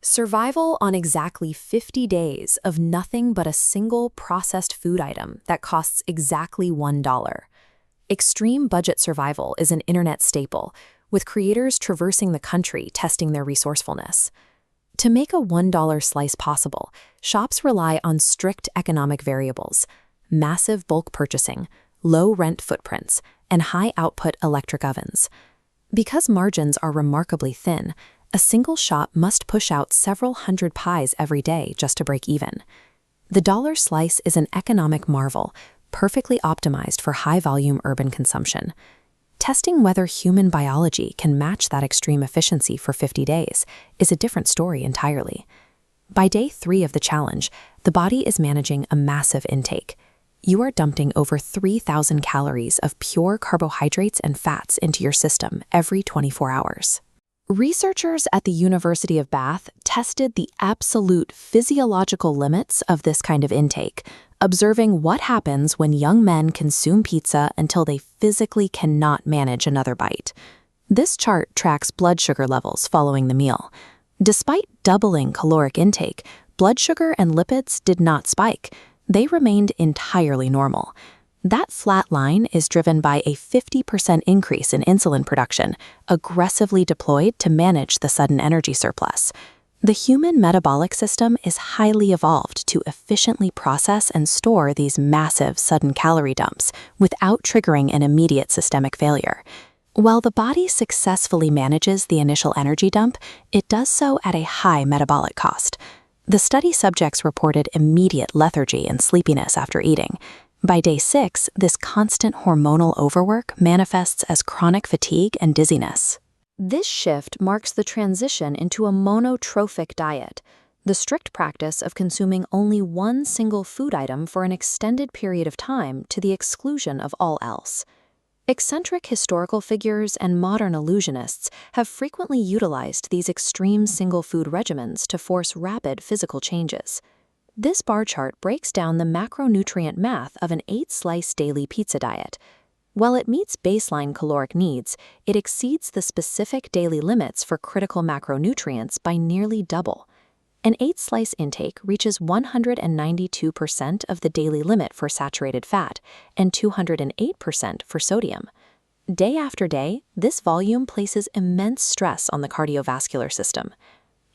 Survival on exactly 50 days of nothing but a single processed food item that costs exactly $1. Extreme budget survival is an internet staple, with creators traversing the country testing their resourcefulness. To make a $1 slice possible, shops rely on strict economic variables, massive bulk purchasing, low rent footprints, and high-output electric ovens. Because margins are remarkably thin, a single shop must push out several hundred pies every day just to break even. The dollar slice is an economic marvel, perfectly optimized for high-volume urban consumption. Testing whether human biology can match that extreme efficiency for 50 days is a different story entirely. By day 3 of the challenge, the body is managing a massive intake. You are dumping over 3,000 calories of pure carbohydrates and fats into your system every 24 hours. Researchers at the University of Bath tested the absolute physiological limits of this kind of intake, observing what happens when young men consume pizza until they physically cannot manage another bite. This chart tracks blood sugar levels following the meal. Despite doubling caloric intake, blood sugar and lipids did not spike. They remained entirely normal. That flat line is driven by a 50% increase in insulin production, aggressively deployed to manage the sudden energy surplus. The human metabolic system is highly evolved to efficiently process and store these massive sudden calorie dumps without triggering an immediate systemic failure. While the body successfully manages the initial energy dump, it does so at a high metabolic cost. The study subjects reported immediate lethargy and sleepiness after eating. By day 6, this constant hormonal overwork manifests as chronic fatigue and dizziness. This shift marks the transition into a monotrophic diet, the strict practice of consuming only one single food item for an extended period of time to the exclusion of all else. Eccentric historical figures and modern illusionists have frequently utilized these extreme single-food regimens to force rapid physical changes. This bar chart breaks down the macronutrient math of an 8-slice daily pizza diet. While it meets baseline caloric needs, it exceeds the specific daily limits for critical macronutrients by nearly double. An 8-slice intake reaches 192% of the daily limit for saturated fat and 208% for sodium. Day after day, this volume places immense stress on the cardiovascular system.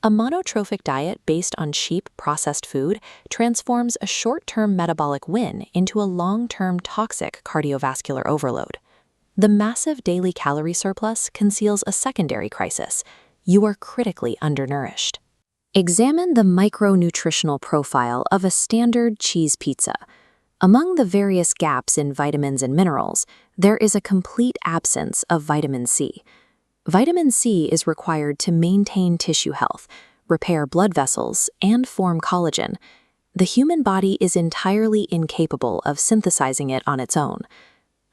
A monotrophic diet based on cheap processed food transforms a short-term metabolic win into a long-term toxic cardiovascular overload. The massive daily calorie surplus conceals a secondary crisis. You are critically undernourished. Examine the micronutritional profile of a standard cheese pizza. Among the various gaps in vitamins and minerals, there is a complete absence of vitamin C. Vitamin C is required to maintain tissue health, repair blood vessels, and form collagen. The human body is entirely incapable of synthesizing it on its own.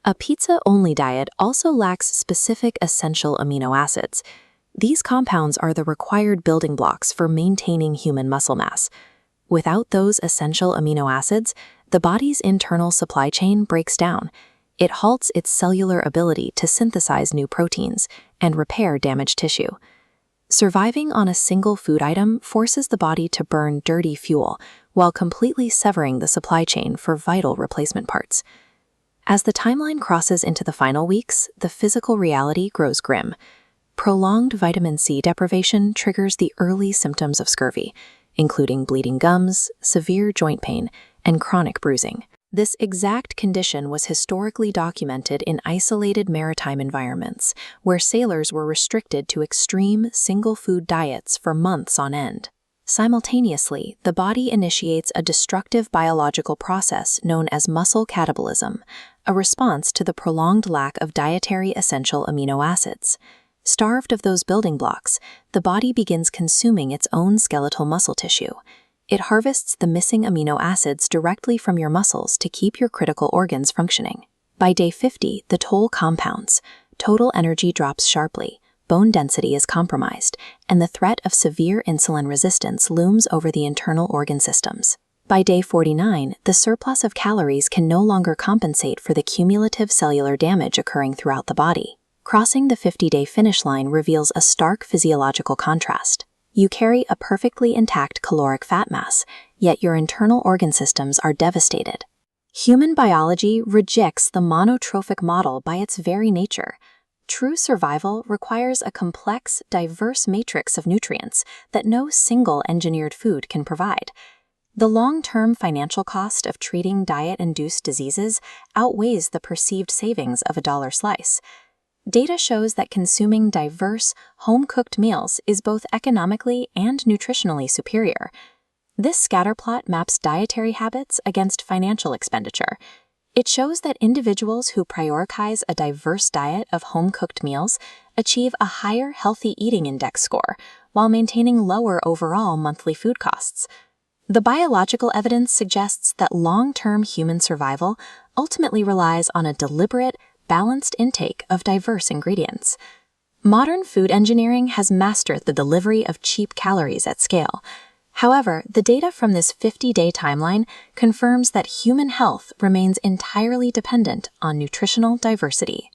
A pizza-only diet also lacks specific essential amino acids. These compounds are the required building blocks for maintaining human muscle mass. Without those essential amino acids, the body's internal supply chain breaks down. It halts its cellular ability to synthesize new proteins and repair damaged tissue. Surviving on a single food item forces the body to burn dirty fuel while completely severing the supply chain for vital replacement parts. As the timeline crosses into the final weeks, the physical reality grows grim. Prolonged vitamin C deprivation triggers the early symptoms of scurvy, including bleeding gums, severe joint pain, and chronic bruising. This exact condition was historically documented in isolated maritime environments, where sailors were restricted to extreme single-food diets for months on end. Simultaneously, the body initiates a destructive biological process known as muscle catabolism, a response to the prolonged lack of dietary essential amino acids. Starved of those building blocks, the body begins consuming its own skeletal muscle tissue. It harvests the missing amino acids directly from your muscles to keep your critical organs functioning. By day 50, the toll compounds. Total energy drops sharply, bone density is compromised, and the threat of severe insulin resistance looms over the internal organ systems. By day 49, the surplus of calories can no longer compensate for the cumulative cellular damage occurring throughout the body. Crossing the 50-day finish line reveals a stark physiological contrast. You carry a perfectly intact caloric fat mass, yet your internal organ systems are devastated. Human biology rejects the monotrophic model by its very nature. True survival requires a complex, diverse matrix of nutrients that no single engineered food can provide. The long-term financial cost of treating diet-induced diseases outweighs the perceived savings of a dollar slice. Data shows that consuming diverse, home-cooked meals is both economically and nutritionally superior. This scatterplot maps dietary habits against financial expenditure. It shows that individuals who prioritize a diverse diet of home-cooked meals achieve a higher healthy eating index score while maintaining lower overall monthly food costs. The biological evidence suggests that long-term human survival ultimately relies on a deliberate, balanced intake of diverse ingredients. Modern food engineering has mastered the delivery of cheap calories at scale. However, the data from this 50-day timeline confirms that human health remains entirely dependent on nutritional diversity.